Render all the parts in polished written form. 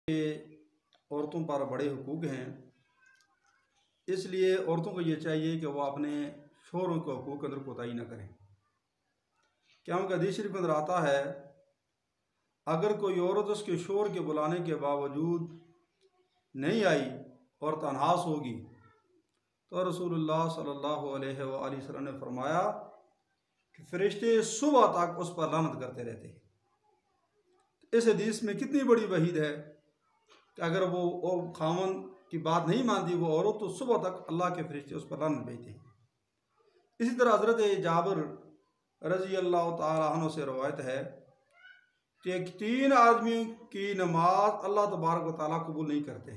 औरतों पर बड़े हुकूक हैं, इसलिए औरतों को ये चाहिए कि वह अपने शोहरों के हुकूक के अंदर कोताही न करें। क्योंकि हदीस शरीफ के अंदर आता है, अगर कोई औरत उसके शोहर के बुलाने के बावजूद नहीं आई और तन्हास होगी तो रसूलुल्लाह सल्लल्लाहु अलैहि वसल्लम ने फरमाया कि फरिश्ते सुबह तक उस पर लानत करते रहते हैं। इस हदीस में कितनी बड़ी वहीद है कि अगर वो खामन की बात नहीं मानती वो औरत, तो सुबह तक अल्लाह के फरिश्ते उस पर लानत भेजते हैं। इसी तरह हज़रत जाबिर रज़ी अल्लाह तआला अन्हु से रवायत है कि 3 आदमियों की नमाज अल्लाह तबारक व तआला कबूल नहीं करते,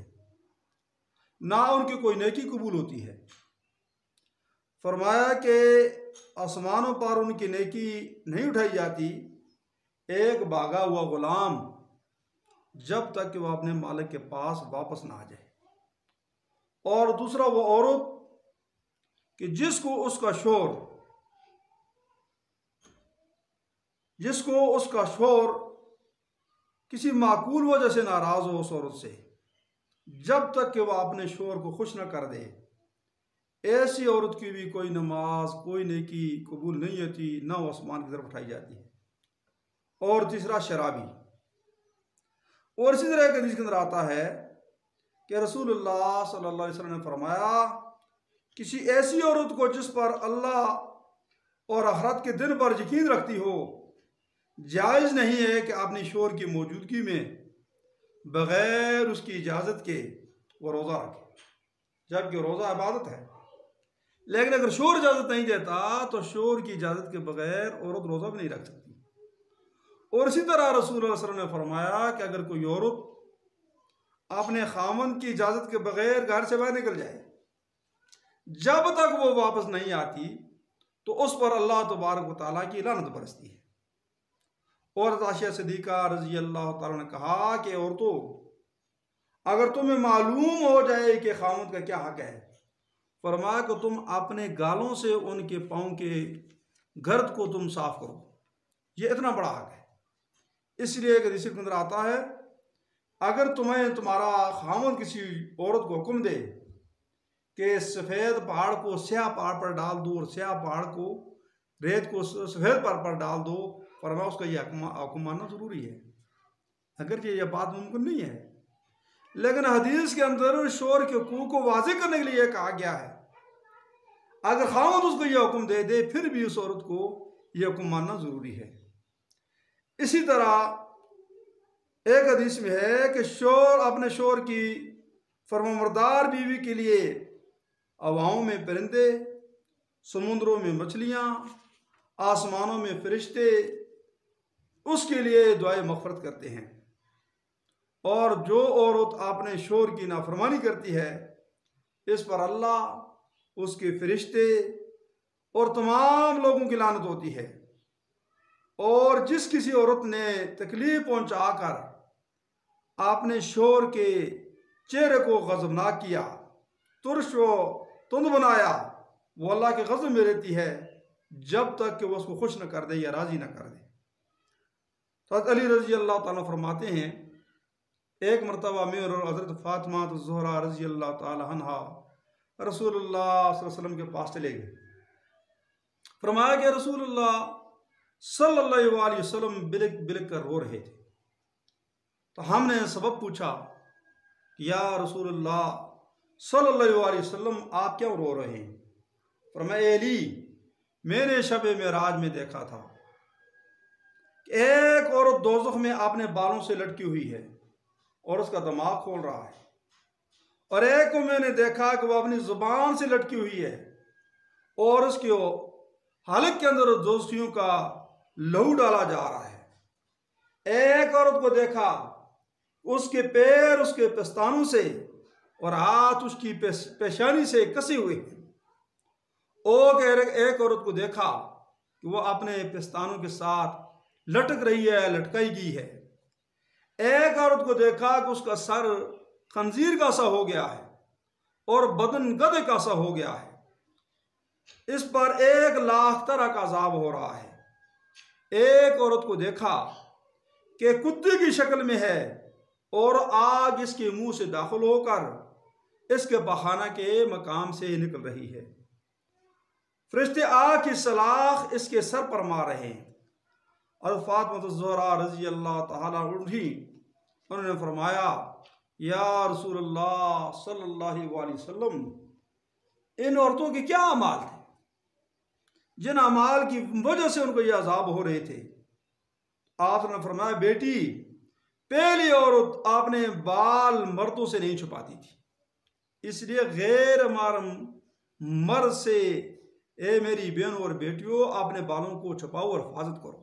ना उनकी कोई नेकी कबूल होती है। फरमाया कि आसमानों पर उनकी नेकी नहीं उठाई जाती, एक भागा हुआ गुलाम, जब तक कि वह अपने मालिक के पास वापस ना आ जाए। और दूसरा वो औरत कि जिसको उसका शोहर किसी माकूल वजह से नाराज हो उस औरत से, जब तक कि वह अपने शोहर को खुश न कर दे, ऐसी औरत की भी कोई नमाज कोई नेकी कबूल नहीं होती, ना वो आसमान की तरफ उठाई जाती है। और तीसरा शराबी। और इसी तरह के हदीस के अंदर आता है कि रसूलुल्लाह सल्लल्लाहु अलैहि वसल्लम ने फरमाया, किसी ऐसी औरत को जिस पर अल्लाह और आखिरत के दिन पर यकीन रखती हो, जायज़ नहीं है कि अपनी शोहर की मौजूदगी में बग़ैर उसकी इजाज़त के वो रोज़ा रखे, जबकि रोज़ा इबादत है। लेकिन अगर शोहर इजाज़त नहीं देता तो शोहर की इजाज़त के बगैर औरत रोज़ा भी नहीं रख सकती। और इसी तरह रसूलुल्लाह सल्लल्लाहु अलैहि वसल्लम ने फरमाया कि अगर कोई औरत अपने खामन की इजाज़त के बगैर घर से बाहर निकल जाए, जब तक वो वापस नहीं आती तो उस पर अल्लाह तबारक व तआला की लानत बरसती है। और आयशा सिद्दीक़ा रज़ी अल्लाह तआला ने कहा कि औरतों, अगर तुम्हें मालूम हो जाए कि खामन का क्या हक है, फरमाया कि तुम अपने गालों से उनके पाँव के गर्द को तुम साफ करो, ये इतना बड़ा हक है। इसलिए एक हदीस के अंदर आता है, अगर तुम्हें तुम्हारा खामन किसी औरत को हुक्म दे कि सफ़ेद पहाड़ को स्याह पहाड़ पर डाल दो और स्याह पहाड़ को रेत को सफ़ेद पहाड़ पर डाल दो, फरमाया उसका यह हुक्म मानना ज़रूरी है, अगर यह बात मुमकिन नहीं है। लेकिन हदीस के अंदर शोहर के हुकूक को वाज़ेह करने के लिए कहा गया है, अगर खामद उसको यह हुक्म दे दे फिर भी उस औरत को यह हुक्म मानना ज़रूरी है। इसी तरह एक हदीस में है कि शोहर अपने शोहर की फरमाबरदार बीवी के लिए हवाओं में परिंदे, समुद्रों में मछलियाँ, आसमानों में फरिश्ते उसके लिए दुआए मग़फ़िरत करते हैं। और जो औरत अपने शोहर की नाफरमानी करती है, इस पर अल्लाह, उसके फरिश्ते और तमाम लोगों की लानत होती है। और जिस किसी औरत ने तकलीफ पहुंचाकर अपने शोहर के चेहरे को गज़बनाक किया, तुर्श व तुंद बनाया, वो अल्लाह के गज़ब में रहती है जब तक कि वो उसको खुश न कर दे या राज़ी न कर दे। तो अली रज़ी अल्लाह ताला फरमाते हैं, एक मरतबा में और हज़रत फ़ातिमा ज़हरा रज़ी अल्लाह ताला अन्हा रसूलुल्लाह सल्लल्लाहु अलैहि वसल्लम के पास चले गए। फरमाया कि रसूलुल्लाह सल्लल्लाहु अलैहि वसल्लम बिलक बिलक कर रो रहे थे। तो हमने सबब पूछा कि या रसूलुल्लाह सल्लल्लाहु अलैहि वसल्लम आप क्यों रो रहे हैं? फरमाया, अली, मैंने शब मेराज में देखा था कि एक औरत दोज़ख में अपने बालों से लटकी हुई है और उसका दिमाग खोल रहा है, और एक को मैंने देखा कि वह अपनी ज़ुबान से लटकी हुई है और उसके हलक के अंदर दोस्तियों का लहू डाला जा रहा है। एक औरत को देखा, उसके पैर उसके पेस्तानों से और हाथ उसकी पेशानी से कसे हुए हैं। और एक औरत को देखा कि वह अपने पेस्तानों के साथ लटक रही है, लटकाई गई है। एक औरत को देखा कि उसका सर खंजीर का सा हो गया है और बदन गधे का सा हो गया है। इस पर 1 लाख तरह का अजाब हो रहा है। एक औरत को देखा कि कुत्ते की शक्ल में है और आग इसके मुंह से दाखिल होकर इसके बखाना के मकाम से निकल रही है। फरिश्ते आग की सलाख इसके सर पर मार रहे हैं। और फातिमा ज़हरा रज़ी अल्लाह ताला उठी, उन्होंने फरमाया, या रसूलल्लाह सल्लल्लाहु अलैहि वसल्लम, इन औरतों के क्या अमाल थे जिन अमाल की वजह से उनको ये अजाब हो रहे थे? आपने फरमाया, बेटी, पहली औरत आपने बाल मर्दों से नहीं छुपाती थी, इसलिए गैर महरम मर्द से, ए मेरी बहन और बेटियों, आपने बालों को छुपाओ और हिफाजत करो,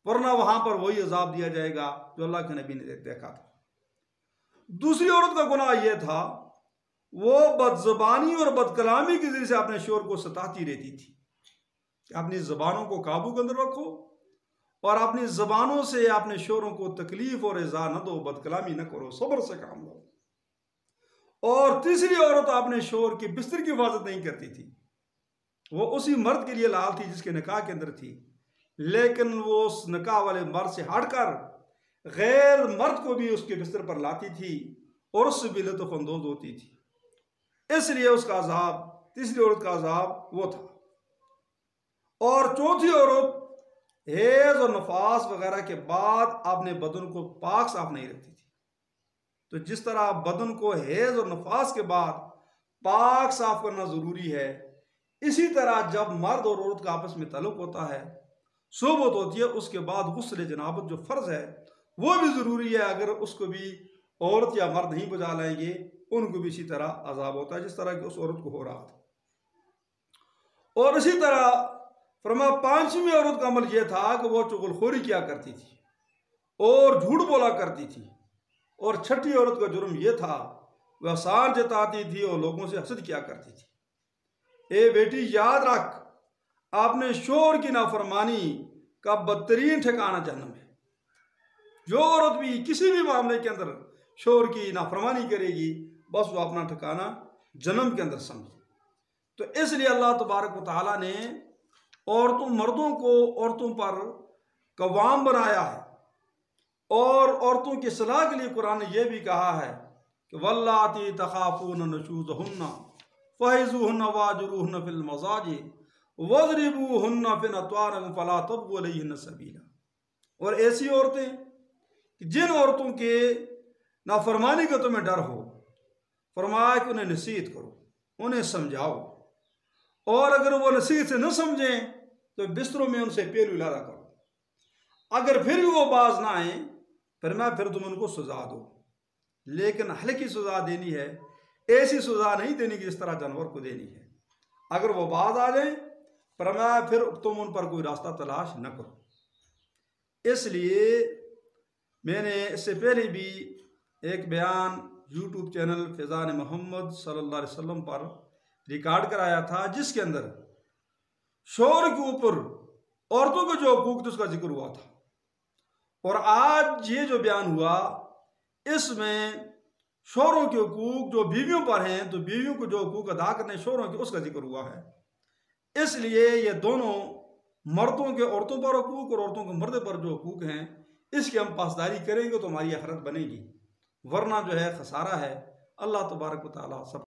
वरना वहां पर वही अजाब दिया जाएगा जो अल्लाह के नबी ने देखा था। दूसरी औरत का गुनाह यह था, वो बदज़बानी और बदकलामी के जरिए से अपने शोर को सताती रहती थी। अपनी ज़बानों को काबू के अंदर रखो और अपनी ज़बानों से अपने शोरों को तकलीफ और इज़ा न दो, बदकलामी न करो, सब्र से काम लो। और तीसरी औरत अपने शोर के बिस्तर की हिफाजत नहीं करती थी। वो उसी मर्द के लिए लाल थी जिसके निकाह के अंदर थी, लेकिन वो उस निकाह वाले मर्द से हटकर गैर मर्द को भी उसके बिस्तर पर लाती थी और उससे भी लुत्फ़ अंदोज होती थी। इसलिए उसका अजाब, तीसरी औरत का अजाब वो था। और चौथी औरत हेज और नफास वगैरह के बाद अपने बदन को पाक साफ नहीं रखती थी। तो जिस तरह बदन को हेज और नफास के बाद पाक साफ करना जरूरी है, इसी तरह जब मर्द और औरत का आपस में ताल्लुक होता है, सोबत होती है, उसके बाद गुस्ल जनाबत जो फर्ज है वो भी जरूरी है। अगर उसको भी औरत या मर्द नहीं बजा लाएंगे, उनको भी इसी तरह अजाब होता है जिस तरह की उस औरत को हो रहा था। और इसी तरह फरमा पांचवी औरत का अमल यह था कि वो चुगलखोरी किया करती थी और झूठ बोला करती थी। और छठी औरत का जुर्म यह था, वह आसान जताती थी और लोगों से हसद किया करती थी। ए बेटी, याद रख, आपने शोर की नाफरमानी का बदतरीन ठिकाना जहन्नम है। जो औरत भी किसी भी मामले के अंदर शोर की नाफरमानी करेगी, बस वो अपना ठिकाना जन्म के अंदर समझे। तो इसलिए अल्लाह तबारक व तआला ने मर्दों को औरतों पर कवाम बनाया है। और औरतों की सलाह के लिए कुरान ने यह भी कहा है कि वल्लाती तखाफून नशूज़हुन्ना फहिज़ूहुन्ना वाजुरूहुन्ना फिल मज़ाजी वज़रिबूहुन्ना फिन अत्वारिहिम फला तब्गू अलैहिन्ना सबीला। और ऐसी औरतें, जिन औरतों के नाफरमानी का तुम्हें डर हो, फरमाया कि उन्हें नसीहत करो, उन्हें समझाओ, और अगर वो नसीहत से न समझें तो बिस्तरों में उनसे पेल उलादा करो। अगर फिर भी वो बाज ना आए, फिर तुम उनको सजा दो, लेकिन हल्की सजा देनी है, ऐसी सजा नहीं देनी कि जिस तरह जानवर को देनी है। अगर वो बाज आ जाए, फिर तुम उन पर कोई रास्ता तलाश न करो। इसलिए मैंने इससे पहले भी एक बयान यूट्यूब चैनल फैज़ान मोहम्मद सल्लल्लाहु अलैहि वसल्लम पर रिकॉर्ड कराया था, जिसके अंदर शोर के ऊपर औरतों के जो हकूक थे उसका जिक्र हुआ था। और आज ये जो बयान हुआ, इसमें शोरों के हकूक जो बीवियों पर हैं, तो बीवियों को जो हकूक अदा करने शोरों के, उसका जिक्र हुआ है। इसलिए ये दोनों, मर्दों के औरतों पर हकूक और औरतों के मर्द पर जो हकूक हैं, इसकी हम पासदारी करेंगे तो हमारी आखिरत बनेगी, वरना जो है खसारा है। अल्लाह तबारक व तआला सब